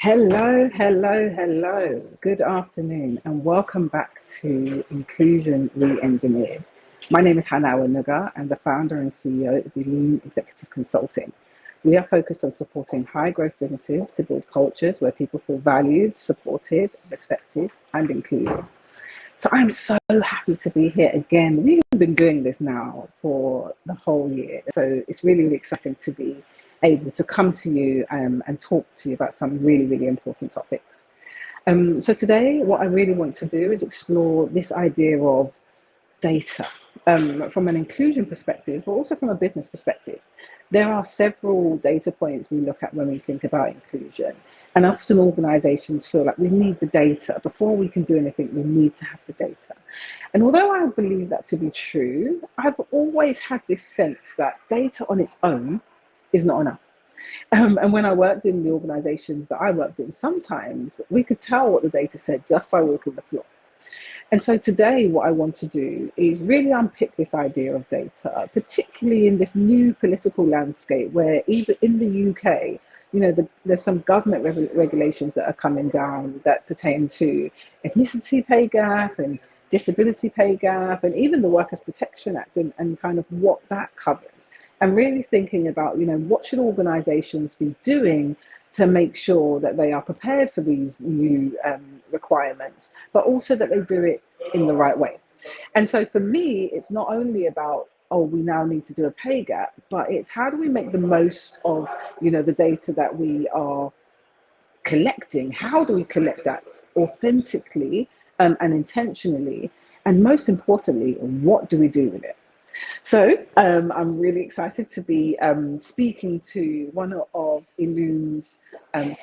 Hello, hello, hello. Good afternoon, and welcome back to Inclusion Re-Engineered. My name is Hannah Awonuga. I'm the founder and CEO of Illume Executive Consulting. We are focused on supporting high-growth businesses to build cultures where people feel valued, supported, respected, and included. So I'm so happy to be here again. We've been doing this now for the whole year. So it's really, really exciting to be able to come to you and talk to you about some really, really important topics. So today, what I really want to do is explore this idea of data from an inclusion perspective, but also from a business perspective. There are several data points we look at when we think about inclusion. And often organizations feel like we need the data. Before we can do anything, we need to have the data. And although I believe that to be true, I've always had this sense that data on its own is not enough. And when I worked in the organizations that I worked in, sometimes we could tell what the data said just by walking the floor. And so today, what I want to do is really unpick this idea of data, particularly in this new political landscape where even in the UK, there's some government regulations that are coming down that pertain to ethnicity pay gap and disability pay gap, and even the Workers' Protection Act and kind of what that covers. And really thinking about, what should organizations be doing to make sure that they are prepared for these new requirements, but also that they do it in the right way. And so for me, it's not only about, oh, we now need to do a pay gap, but it's how do we make the most of, the data that we are collecting? How do we collect that authentically and intentionally? And most importantly, what do we do with it? So I'm really excited to be speaking to one of Illume's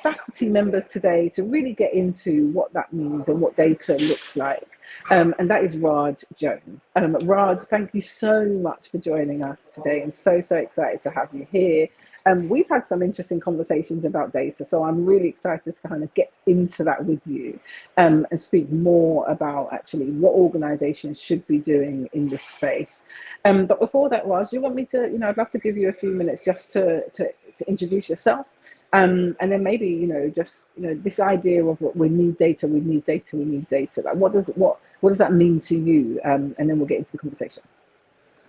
faculty members today to really get into what that means and what data looks like. And that is Raj Jones. Raj, thank you so much for joining us today. I'm so, so excited to have you here. We've had some interesting conversations about data, so I'm really excited to kind of get into that with you and speak more about actually what organizations should be doing in this space. But before that, Raj, do you want me to, I'd love to give you a few minutes just to introduce yourself. And then maybe, this idea of what we need data, we need data, we need data. Like what does that mean to you? And then we'll get into the conversation.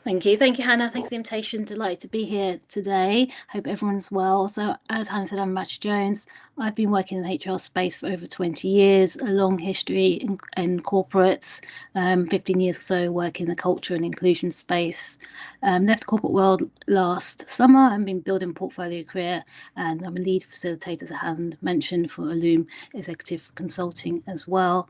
Thank you, Hannah. Thanks for the invitation. Delighted to be here today. Hope everyone's well. So, as Hannah said, I'm Raj Jones. I've been working in the HR space for over 20 years, a long history in corporates, 15 years or so working in the culture and inclusion space. Left the corporate world last summer and been building a portfolio career, and I'm a lead facilitator, as Hannah mentioned, for Illume Executive Consulting as well.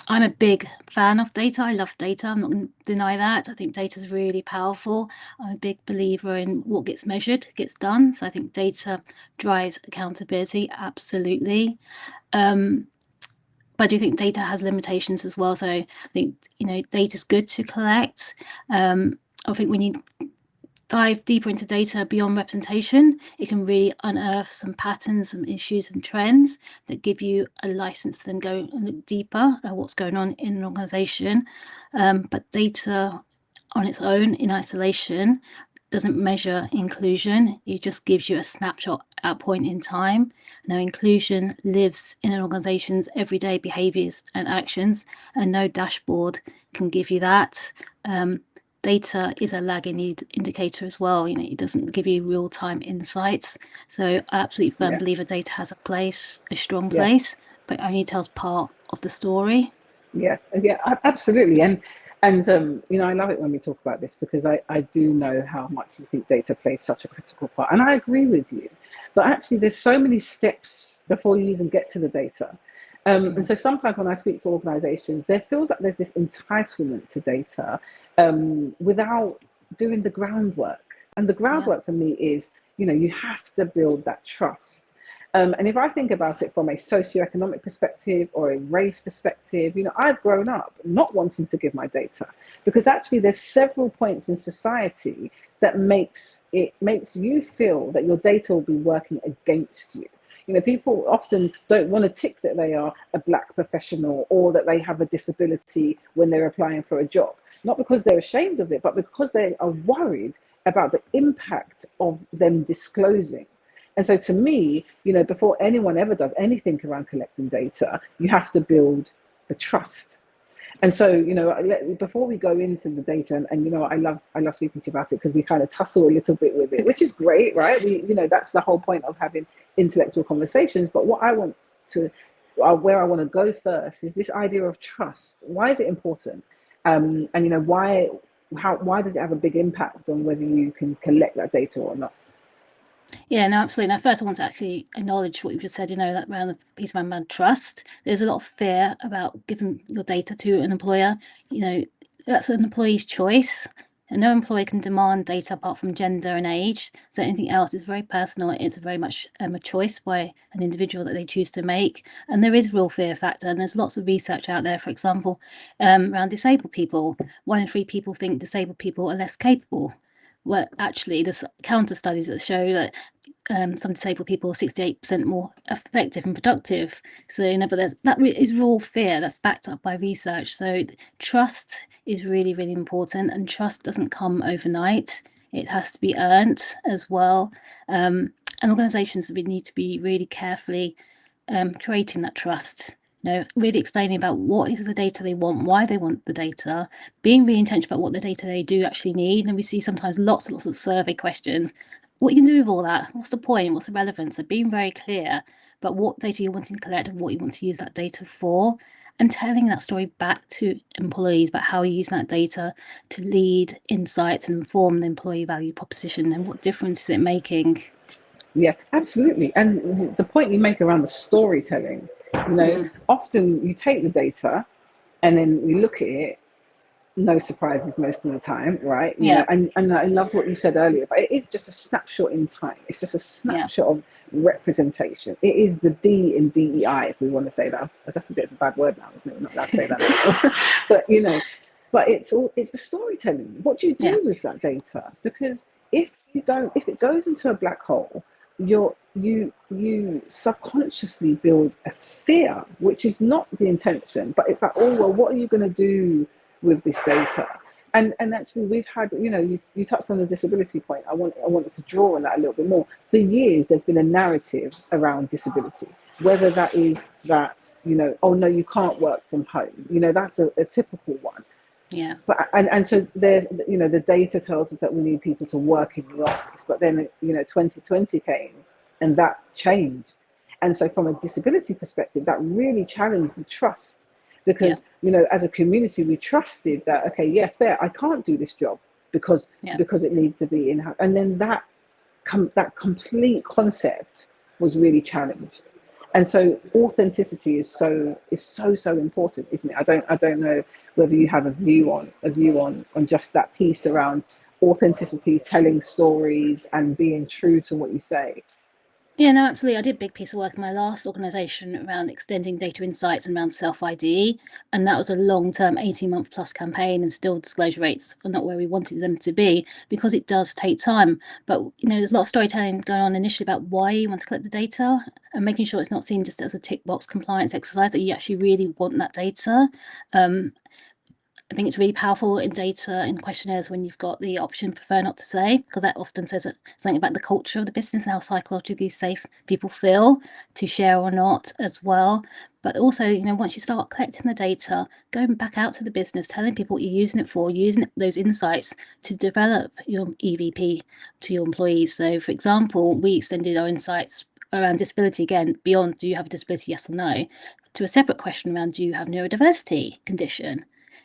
I'm a big fan of data. I love data. I'm not going to deny that. I think data is really powerful. I'm a big believer in what gets measured gets done. So I think data drives accountability, absolutely. But I do think data has limitations as well. So I think, data is good to collect. I think when you dive deeper into data beyond representation, it can really unearth some patterns, some issues, some trends that give you a license to then go and look deeper at what's going on in an organization. But data on its own, in isolation, doesn't measure inclusion. It just gives you a snapshot at a point in time. Now, inclusion lives in an organization's everyday behaviors and actions, and no dashboard can give you that. Data is a lagging indicator as well. It doesn't give you real-time insights. So I absolutely firm believer data has a place, a strong place, but only tells part of the story. Yeah, absolutely. And I love it when we talk about this because I do know how much you think data plays such a critical part. And I agree with you. But actually, there's so many steps before you even get to the data. And so sometimes when I speak to organizations, there feels like there's this entitlement to data without doing the groundwork. And the groundwork for me is, you have to build that trust. And if I think about it from a socioeconomic perspective or a race perspective, I've grown up not wanting to give my data because actually there's several points in society that makes you feel that your data will be working against you. People often don't want to tick that they are a Black professional or that they have a disability when they're applying for a job. Not because they're ashamed of it, but because they are worried about the impact of them disclosing. And so to me, before anyone ever does anything around collecting data, you have to build the trust. And so, before we go into the data, and I love speaking to you about it, because we kind of tussle a little bit with it, which is great, right? That's the whole point of having intellectual conversations. But what I want to, where I want to go first, is this idea of trust. Why is it important? And why does it have a big impact on whether you can collect that data or not? Yeah, no, absolutely. Now, first, I want to actually acknowledge what you've just said, that around the piece around trust. There's a lot of fear about giving your data to an employer. That's an employee's choice. And no employee can demand data apart from gender and age. So anything else is very personal. It's very much a choice by an individual that they choose to make. And there is real fear factor. And there's lots of research out there, for example, around disabled people. 1 in 3 people think disabled people are less capable. Well, actually, there's counter studies that show that some disabled people are 68% more effective and productive. So, but that is raw fear that's backed up by research. So trust is really, really important, and trust doesn't come overnight. It has to be earned as well. And organizations need to be really carefully creating that trust. Really explaining about what is the data they want, why they want the data, being really intentional about what the data they do actually need. And we see sometimes lots and lots of survey questions. What you can do with all that? What's the point? What's the relevance? So being very clear about what data you're wanting to collect and what you want to use that data for, and telling that story back to employees about how you're using that data to lead insights and inform the employee value proposition and what difference is it making. Yeah, absolutely. And the point you make around the storytelling, often you take the data and then you look at it, no surprises most of the time, right? Yeah. And I loved what you said earlier, but it is just a snapshot in time. It's just a snapshot of representation. It is the D in DEI, if we want to say that. That's a bit of a bad word now, isn't it? We're not allowed to say that anymore. but it's the storytelling. What do you do with that data? Because if it goes into a black hole, you subconsciously build a fear, which is not the intention, but it's like, oh well, what are you going to do with this data? And actually, we've had, you touched on the disability point. I wanted to draw on that a little bit more. For years, there's been a narrative around disability, whether that is that, oh no, you can't work from home. That's a typical one. Yeah. But so the data tells us that we need people to work in the office. But then 2020 came, and that changed. And so from a disability perspective, that really challenged the trust, because as a community, we trusted that, okay, yeah, fair, I can't do this job because it needs to be in house. And then that complete concept was really challenged. And so authenticity is so important, isn't it? I don't know whether you have a view on just that piece around authenticity, telling stories, and being true to what you say. Yeah, no, absolutely. I did a big piece of work in my last organisation around extending data insights and around self-ID. And that was a long-term 18-month plus campaign, and still disclosure rates are not where we wanted them to be, because it does take time. But, there's a lot of storytelling going on initially about why you want to collect the data, and making sure it's not seen just as a tick box compliance exercise, that you actually really want that data. I think it's really powerful in data in questionnaires when you've got the option prefer not to say, because that often says something about the culture of the business and how psychologically safe people feel to share or not as well. But also, once you start collecting the data, going back out to the business, telling people what you're using it for, using those insights to develop your EVP to your employees. So, for example, we extended our insights around disability, again, beyond do you have a disability, yes or no, to a separate question around do you have neurodiversity condition.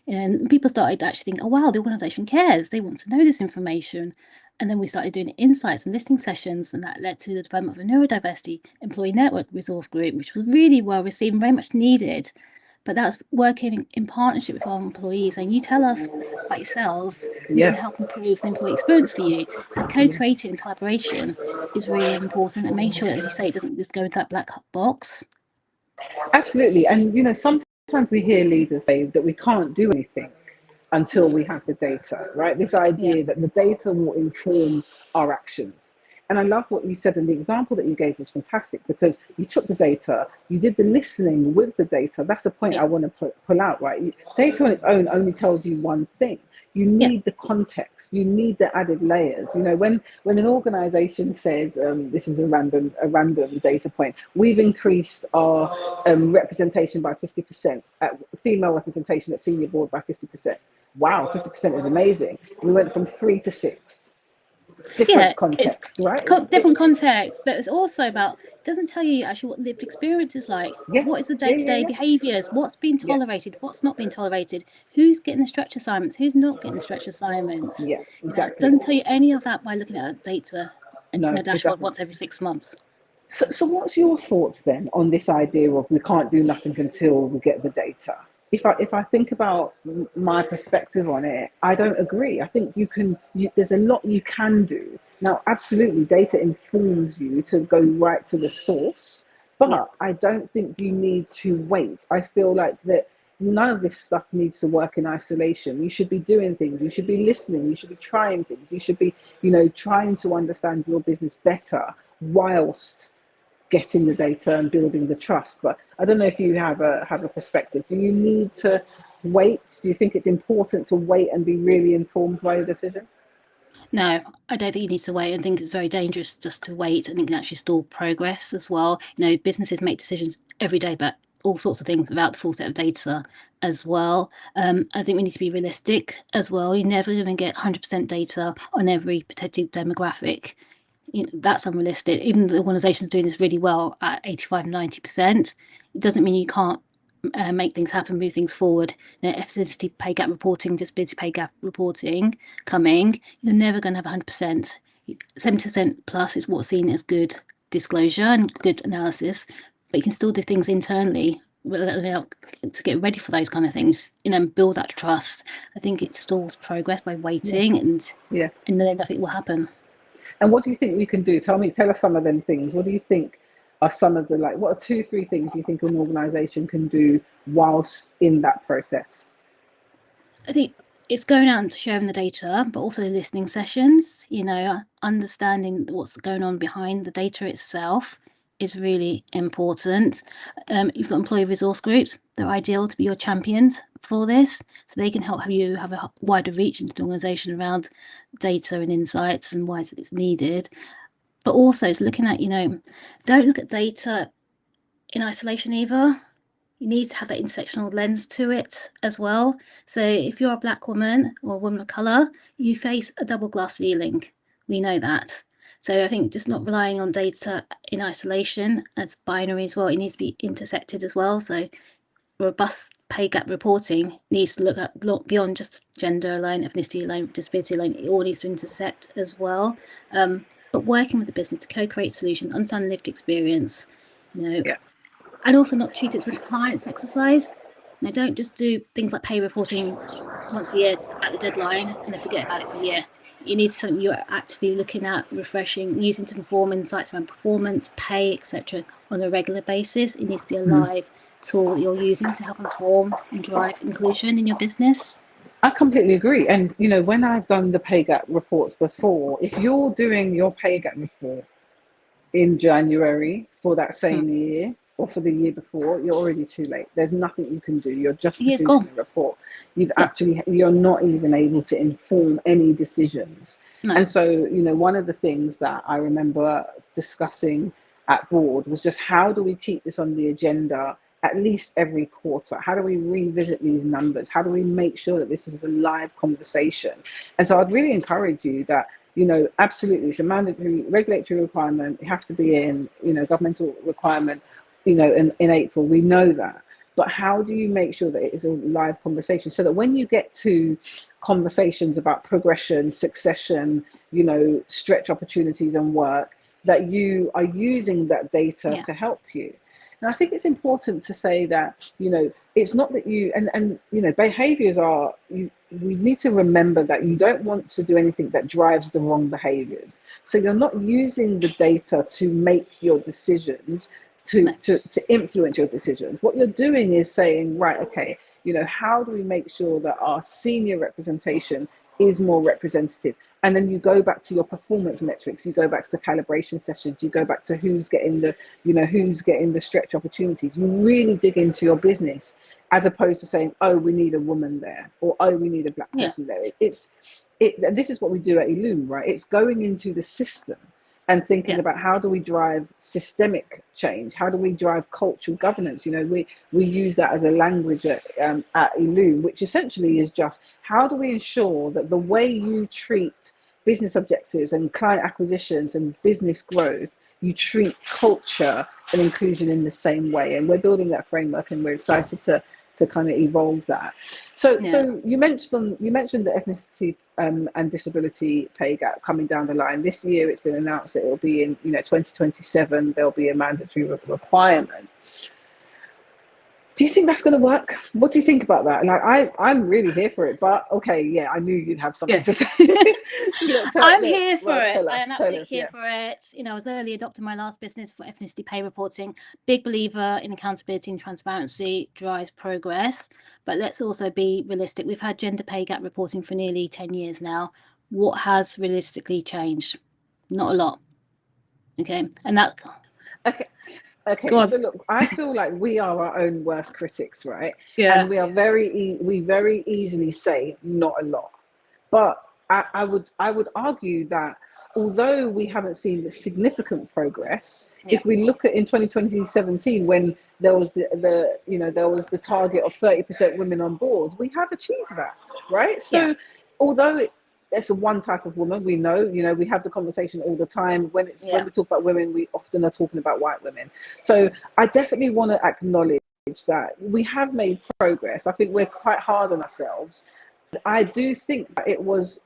And people started to actually think, oh, wow, the organisation cares. They want to know this information. And then we started doing insights and listening sessions, and that led to the development of a neurodiversity employee network resource group, which was really well received and very much needed. But that's working in partnership with our employees. And you tell us about yourselves, we can help improve the employee experience for you. So co-creating and collaboration is really important, and making sure, as you say, it doesn't just go into that black box. Absolutely. And sometimes we hear leaders say that we can't do anything until we have the data, right? This idea that the data will inform our actions. And I love what you said, and the example that you gave was fantastic because you took the data, you did the listening with the data. That's a point Yeah. I want to pull out, right? Data on its own only tells you one thing. You Yeah. need the context. You need the added layers. You know, when an organization says this is a random data point, we've increased our representation by 50%, female representation at senior board by 50%. Wow, 50% is amazing. We went from 3 to 6. Different Yeah, it's context, right? different context, but it's also about, it doesn't tell you actually what lived experience is like. Yeah, What is the yeah, yeah, day-to-day yeah, behaviours? What's been yeah, tolerated? What's not been tolerated? Who's getting the stretch assignments? Who's not getting the stretch assignments? yeah, It exactly. doesn't tell you any of that by looking at data in No, a it dashboard doesn't. once every 6 months. So what's your thoughts then on this idea of we can't do nothing until we get the data? If I think about my perspective on it, I don't agree. I think there's a lot you can do. Now, absolutely, data informs you to go right to the source, Yeah. but I don't think you need to wait. I feel like that none of this stuff needs to work in isolation. You should be doing things, you should be listening, you should be trying things, you should be, trying to understand your business better whilst getting the data and building the trust. But I don't know if you have a perspective. Do you need to wait? Do you think it's important to wait and be really informed by your decision? No, I don't think you need to wait. I think it's very dangerous just to wait, and it can actually stall progress as well. Businesses make decisions every day about all sorts of things without the full set of data as well. I think we need to be realistic as well. You're never going to get 100% data on every protected demographic. That's unrealistic. Even the organisations doing this really well at 85, 90%, it doesn't mean you can't make things happen, move things forward. Ethnicity pay gap reporting, disability pay gap reporting coming, you're never going to have 100%. 70% plus is what's seen as good disclosure and good analysis, but you can still do things internally to get ready for those kind of things, and build that trust. I think it stalls progress by Yeah, waiting, yeah. and then nothing will happen. And what do you think we can do? Tell us some of them things. What do you think are some of the, like, what are two, three things you think an organization can do whilst in that process? I think it's going out and sharing the data, but also listening sessions, understanding what's going on behind the data itself is really important. You've got employee resource groups. They're ideal to be your champions for this. So they can help you have a wider reach into the organisation around data and insights and why it's needed. But also it's looking at, don't look at data in isolation either. You need to have that intersectional lens to it as well. So if you're a Black woman or a woman of colour, you face a double glass ceiling. We know that. So I think just not relying on data in isolation, as binary as well, it needs to be intersected as well. So robust pay gap reporting needs to look beyond just gender alone, ethnicity alone, disability alone. It all needs to intersect as well. But working with the business to co-create solutions, understand lived experience, you know, Yeah. and also not treat it as a compliance exercise. Don't just do things like pay reporting once a year at the deadline and then forget about it for a year. It needs to be something you're actively looking at, refreshing, using to inform insights around performance, pay, etc. on a regular basis. It needs to be a live tool that you're using to help inform and drive inclusion in your business. I completely agree. And, when I've done the pay gap reports before, if you're doing your pay gap report in January for that Mm. same year or for the year before, you're already too late. There's nothing you can do. You're just Year's producing gone. a report. Yeah. You're not even able to inform any decisions. No. And so, one of the things that I remember discussing at board was just how do we keep this on the agenda at least every quarter? How do we revisit these numbers? How do we make sure that this is a live conversation? And so I'd really encourage you that, absolutely, it's a mandatory regulatory requirement. You have to be in, governmental requirement, in April. We know that. But how do you make sure that it is a live conversation so that when you get to conversations about progression, succession, stretch opportunities and work, that you are using that data Yeah. to help you? And I think it's important to say that, it's not that behaviors are, we need to remember that you don't want to do anything that drives the wrong behaviors. So you're not using the data to make your decisions, No. to influence your decisions. What you're doing is saying, right, okay, how do we make sure that our senior representation is more representative. And then you go back to your performance metrics, you go back to calibration sessions, you go back to who's getting the stretch opportunities. You really dig into your business, as opposed to saying, oh, we need a woman there, or oh, we need a black person there. This is what we do at Illume, right? It's going into the system and thinking about, how do we drive systemic change? How do we drive cultural governance? We use that as a language at Illume, which essentially is just, how do we ensure that the way you treat business objectives and client acquisitions and business growth, you treat culture and inclusion in the same way? And we're building that framework, and we're excited to kind of evolve that. So you mentioned the ethnicity and disability pay gap coming down the line. This year it's been announced that it will be in 2027 there'll be a mandatory requirement. Do you think that's going to work? What do you think about that? And I'm really here for it, but okay, yeah, I knew you'd have something to say. I'm here for it. I am absolutely here for it. I was early adopter my last business for ethnicity pay reporting. Big believer in accountability and transparency drives progress. But let's also be realistic. We've had gender pay gap reporting for nearly 10 years now. What has realistically changed? Not a lot. Okay. And that. Okay, so look, I feel like we are our own worst critics, right? Yeah. And we very easily say not a lot. But I would argue that although we haven't seen significant progress, if we look at in 2017, when there was the target of 30% women on boards, we have achieved that, right? So although it's a one type of woman, we have the conversation all the time. When we talk about women, we often are talking about white women. So I definitely want to acknowledge that we have made progress. I think we're quite hard on ourselves. I do think that it was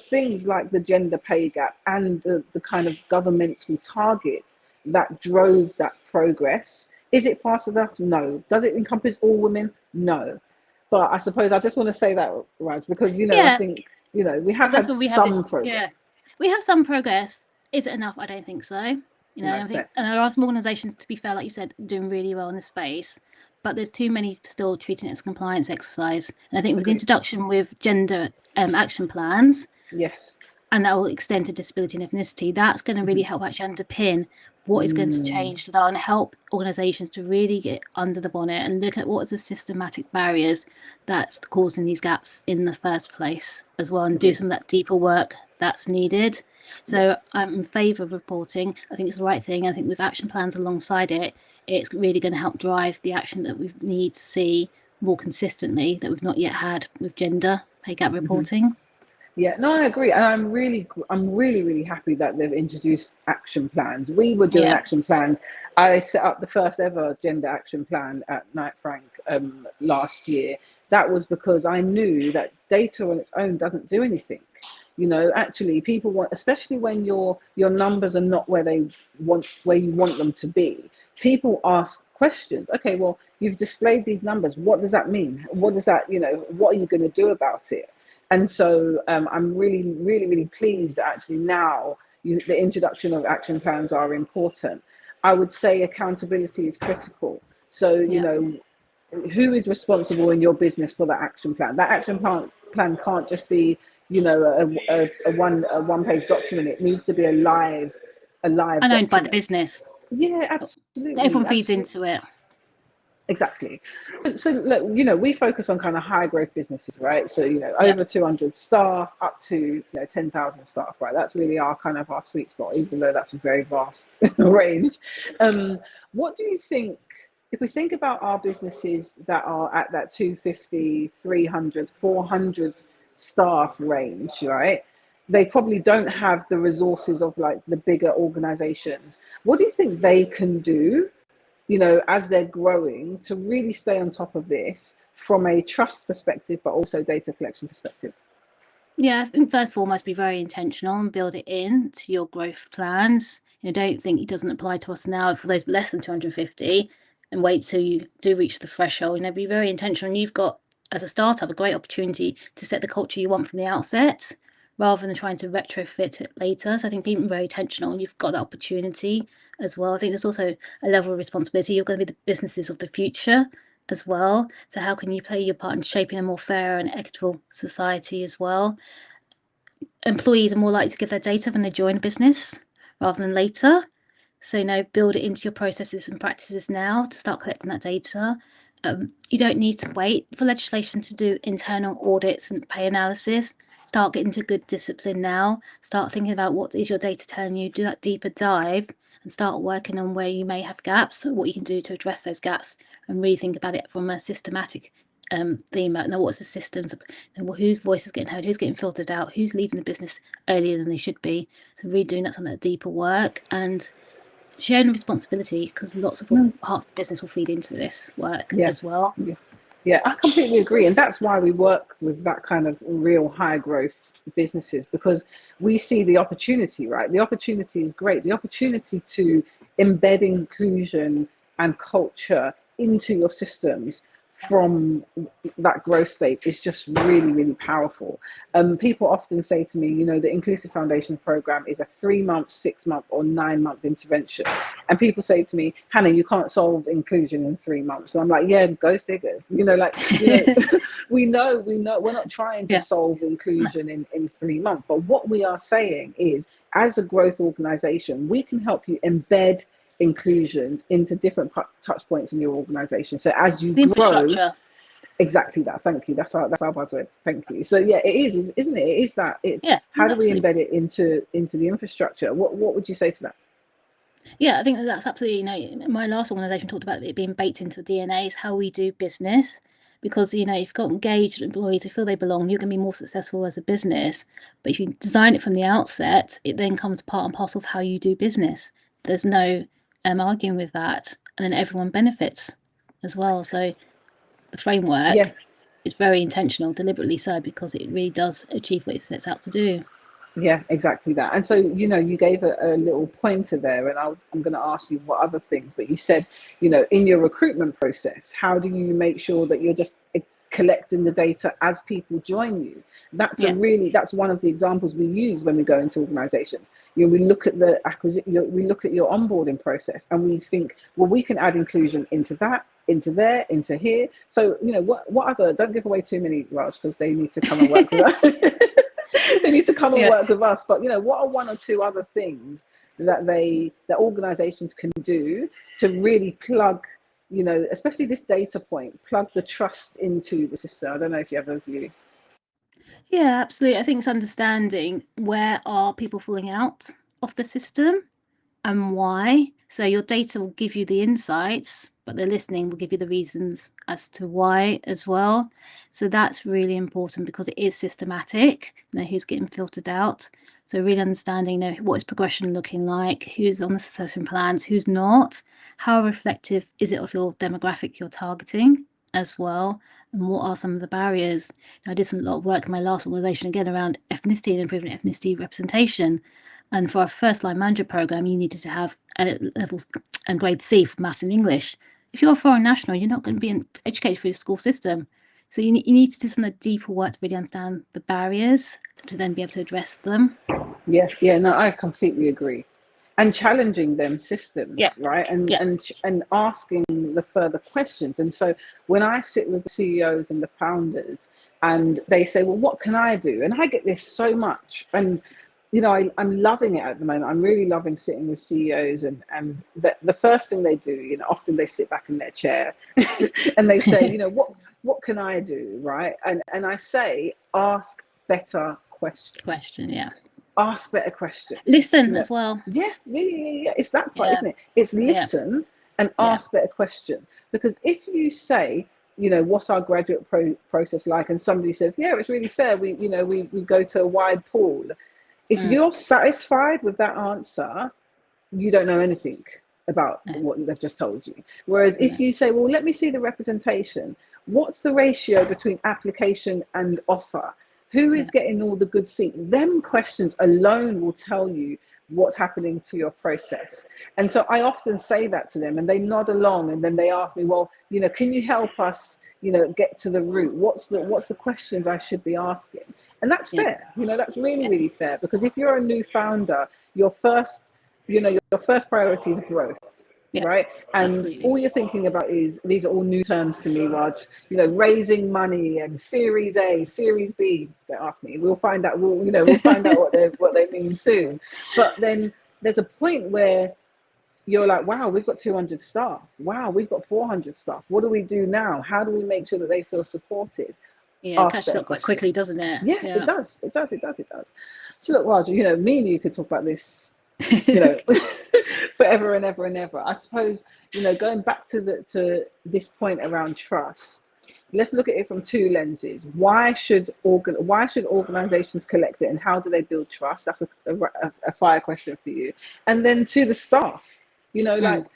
things like the gender pay gap and the kind of governmental targets that drove that progress. Is it fast enough? No. Does it encompass all women? No. But I suppose I just want to say that, Raj, because I think we have had some progress. Yeah, we have some progress. Is it enough? I don't think so. I think, and there are some organisations, to be fair, like you said, doing really well in this space. But there's too many still treating it as a compliance exercise. And I think with the introduction with gender action plans, and that will extend to disability and ethnicity, that's going to really help actually underpin what is going to change, so that will help organisations to really get under the bonnet and look at what is the systematic barriers that's causing these gaps in the first place as well, and do some of that deeper work that's needed. So I'm in favour of reporting. I think it's the right thing. I think with action plans alongside it, it's really going to help drive the action that we need to see more consistently that we've not yet had with gender pay gap reporting. Yeah, no, I agree, and I'm really happy that they've introduced action plans. We were doing action plans. I set up the first ever gender action plan at Knight Frank last year. That was because I knew that data on its own doesn't do anything. Actually, people want, especially when your numbers are not where you want them to be. People ask questions. Okay, well, you've displayed these numbers. What does that mean? What does that, what are you going to do about it? And so I'm really pleased that actually now the introduction of action plans are important. I would say accountability is critical. So, who is responsible in your business for that action plan? That action plan can't just be, a one-page document. It needs to be a live and owned document. by the business. Yeah, absolutely. Everyone feeds into it. Exactly. So look, we focus on kind of high growth businesses, right? So over 200 staff up to 10,000 staff, right? That's really our sweet spot, even though that's a very vast range. What do you think, if we think about our businesses that are at that 250, 300, 400 staff range, right? They probably don't have the resources of like the bigger organizations. What do you think they can do, as they're growing, to really stay on top of this from a trust perspective, but also data collection perspective? Yeah, I think first of all, must be very intentional and build it in to your growth plans. Don't think it doesn't apply to us now for those less than 250 and wait till you do reach the threshold. Be very intentional. And you've got, as a startup, a great opportunity to set the culture you want from the outset rather than trying to retrofit it later. So I think being very intentional, and you've got that opportunity as well. I think there's also a level of responsibility. You're going to be the businesses of the future as well. So how can you play your part in shaping a more fair and equitable society as well? employees are more likely to give their data when they join a business rather than later. So, build it into your processes and practices now to start collecting that data. You don't need to wait for legislation to do internal audits and pay analysis. Start getting to good discipline now. Start thinking about what is your data telling you. Do that deeper dive and start working on where you may have gaps, or what you can do to address those gaps, and really think about it from a systematic theme. Now, what's the systems? Whose voice is getting heard? Who's getting filtered out? Who's leaving the business earlier than they should be? So really doing that, some of that deeper work, and sharing responsibility, because lots of parts of the business will feed into this work Yeah. as well. Yeah, I completely agree. And that's why we work with that kind of real high growth businesses, because we see the opportunity, right? The opportunity is great. The opportunity to embed inclusion and culture into your systems from that growth state is just really, really powerful. People often say to me, the Inclusive Foundation program is a 3 month, 6 month, or 9 month intervention. And people say to me, Hannah, you can't solve inclusion in 3 months. And I'm like, yeah, go figures. We know, we're not trying to solve inclusion in 3 months. But what we are saying is, as a growth organization, we can help you embed inclusions into different touch points in your organization. So as you the grow, infrastructure. Exactly that. Thank you. That's our buzzword. Thank you. So yeah, it is, isn't it? It is that. It's how do we embed it into the infrastructure? What would you say to that? Yeah, I think that's absolutely, my last organisation talked about it being baked into the DNA, is how we do business. Because, if you've got engaged employees who feel they belong, you're going to be more successful as a business. But if you design it from the outset, it then comes part and parcel of how you do business. There's no arguing with that. And then everyone benefits as well. So the framework is very intentional, deliberately so, because it really does achieve what it sets out to do. Yeah, exactly that. And so, you gave a little pointer there, and I'm going to ask you what other things, but you said, in your recruitment process, how do you make sure that you're just collecting the data as people join you? That's one of the examples we use when we go into organizations. We look at the acquisition, we look at your onboarding process, and we think, well, we can add inclusion into that, into there, into here. So, what other, don't give away too many, Raj, because they need to come and work with us. They need to come and work with us. But what are one or two other things that organizations can do to really plug, especially this data point, plug the trust into the system? I don't know if you have a view. Yeah, absolutely. I think it's understanding where are people falling out of the system and why. So your data will give you the insights, but the listening will give you the reasons as to why as well. So that's really important, because it is systematic, who's getting filtered out. So really understanding, what is progression looking like, who's on the succession plans, who's not, how reflective is it of your demographic you're targeting as well, and what are some of the barriers. I did some lot of work in my last organisation again around ethnicity and improving ethnicity representation. And for our first line manager program, you needed to have a level and grade C for maths and English. If you're a foreign national, you're not going to be educated through the school system. So you need to do some of the deeper work to really understand the barriers to then be able to address them. Yeah, no, I completely agree. And challenging them systems, right? And asking the further questions. And so when I sit with the CEOs and the founders, and they say, well, what can I do? And I get this so much. And I'm loving it at the moment. I'm really loving sitting with CEOs, and the first thing they do, often they sit back in their chair and they say, what can I do, right? And I say, ask better questions. Ask better questions. Listen as well. Yeah. It's that part, isn't it? It's listen and ask better questions. Because if you say, what's our graduate process like, and somebody says, yeah, it's really fair. We go to a wide pool. If you're satisfied with that answer, you don't know anything about what they've just told you. Whereas if you say, well, let me see the representation. What's the ratio between application and offer? Who is getting all the good seats? Them questions alone will tell you what's happening to your process. And so I often say that to them, and they nod along, and then they ask me, well, can you help us, get to the root? What's the questions I should be asking? And that's fair. That's really, really fair, because if you're a new founder, your first priority is growth. Yeah, right? And absolutely. all you're thinking about is, these are all new terms to me, Raj. Raising money and Series A, Series B. They ask me. We'll find out. We'll find out what they mean soon. But then there's a point where you're like, wow, we've got 200 staff. Wow, we've got 400 staff. What do we do now? How do we make sure that they feel supported? Yeah, it Ask catches better up quite questions. quickly, doesn't it? Yeah, it Yeah. does. It does. It does. It does. So look, Raj, me and you could talk about this, you know, forever and ever and ever. I suppose, going back to this point around trust, let's look at it from two lenses. Why should organizations collect it, and how do they build trust? That's a fire question for you. And then to the staff, Mm,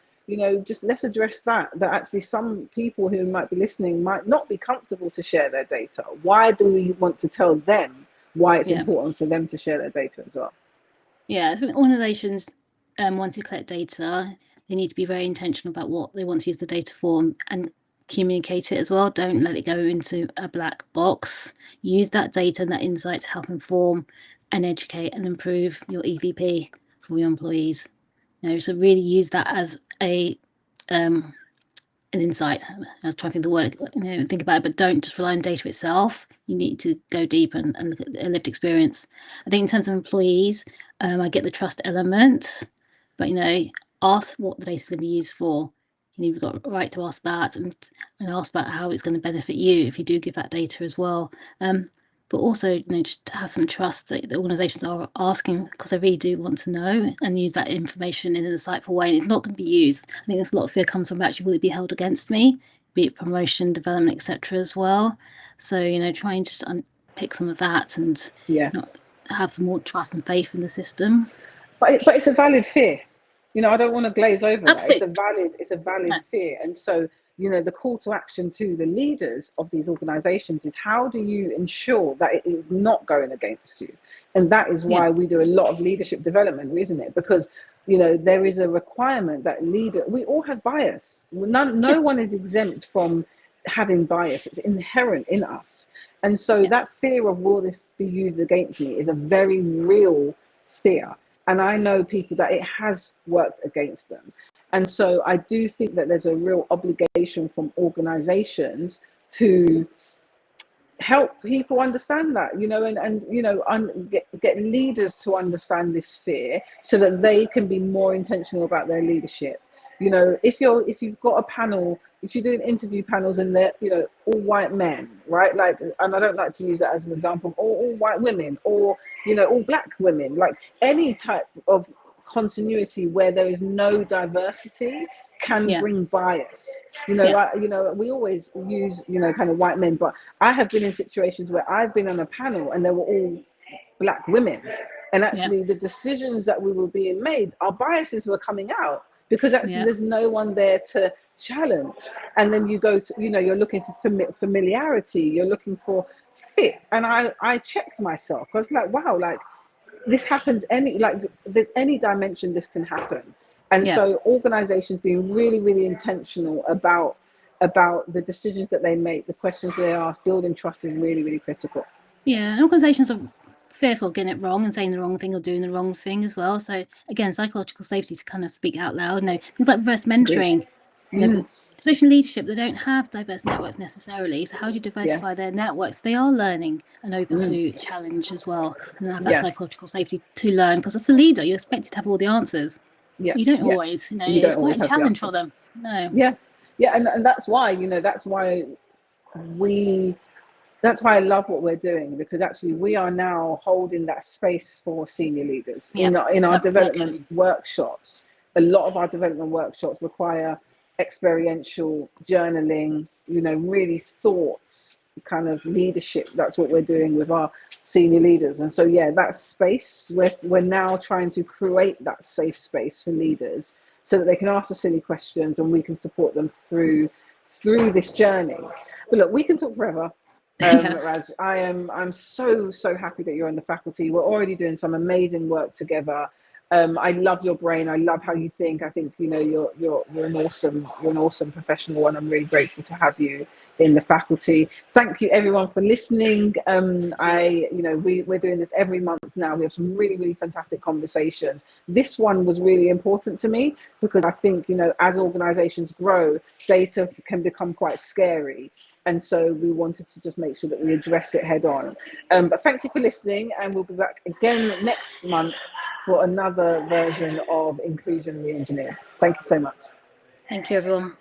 just let's address that actually some people who might be listening might not be comfortable to share their data. Why do we want to tell them why it's yeah. important for them to share their data as well? Yeah, I think organizations want to collect data. They need to be very intentional about what they want to use the data for and communicate it as well. Don't let it go into a black box. Use that data and that insight to help inform and educate and improve your EVP for your employees. So really use that as an insight. I was trying to think of the word, think about it, but don't just rely on data itself. You need to go deep and look at a lived experience. I think in terms of employees, I get the trust element, but ask what the data is going to be used for. You've got a right to ask that and ask about how it's going to benefit you if you do give that data as well. But also, just have some trust that the organisations are asking, because they really do want to know and use that information in an insightful way. And it's not going to be used. I think there's a lot of fear comes from, actually, will it be held against me? Be it promotion, development, etc. as well. So try and just unpick some of that and Yeah. not have some more trust and faith in the system. But it's a valid fear. I don't want to glaze over that. It's a Absolutely. valid No. fear. And so, the call to action to the leaders of these organizations is, how do you ensure that it is not going against you? And that is Yeah. why we do a lot of leadership development, isn't it? Because there is a requirement that we all have bias. Yeah. No one is exempt from having bias. It's inherent in us. And so Yeah. that fear of, will this be used against me, is a very real fear. And I know people that it has worked against them. And so I do think that there's a real obligation from organizations to help people understand that, get leaders to understand this fear, so that they can be more intentional about their leadership. If you've got a panel, if you're doing interview panels and they're, all white men, right? Like, and I don't like to use that as an example, or all white women, or, all black women, like any type of continuity where there is no diversity can Yeah. bring bias. Yeah. We always use, kind of white men, but I have been in situations where I've been on a panel and there were all black women, and Yeah. actually the decisions that we were being made, our biases were coming out, because actually Yeah. there's no one there to challenge. And then you go to, you're looking for familiarity, you're looking for fit. And I checked myself. I was like, wow, like, this happens there's any dimension this can happen. And Yeah. so organizations being really, really intentional about the decisions that they make, the questions they ask, building trust is really, really critical. Yeah, and organisations are fearful of getting it wrong and saying the wrong thing or doing the wrong thing as well. So again, psychological safety to kind of speak out loud. Things like reverse Agreed. mentoring. But especially in leadership, they don't have diverse networks necessarily. So how do you Yeah. diversify their networks? They are learning and open Mm. to challenge as well, and have that Yeah. psychological safety to learn. Because as a leader, you're expected to have all the answers. Yeah. You don't Yeah. always. You It's don't quite always a have the challenge answer. for them. No. Yeah. Yeah. And that's why we that's why I love what we're doing, because actually we are now holding that space for senior leaders Yeah. in our That development reflection. workshops. A lot of our development workshops require experiential journaling, really thoughts, kind of leadership. That's what we're doing with our senior leaders. And so, yeah, that space, we're now trying to create that safe space for leaders, so that they can ask the silly questions and we can support them through this journey. But look, we can talk forever. Yeah. Raj, I'm so happy that you're in the faculty. We're already doing some amazing work together. I love your brain. I love how you think. I think you're an awesome professional, and I'm really grateful to have you in the faculty. Thank you everyone for listening. We're doing this every month now. We have some really fantastic conversations. This one was really important to me because I think as organizations grow, data can become quite scary. And so we wanted to just make sure that we address it head on. But thank you for listening, and we'll be back again next month for another version of Inclusion Re-Engineered. Thank you so much. Thank you, everyone.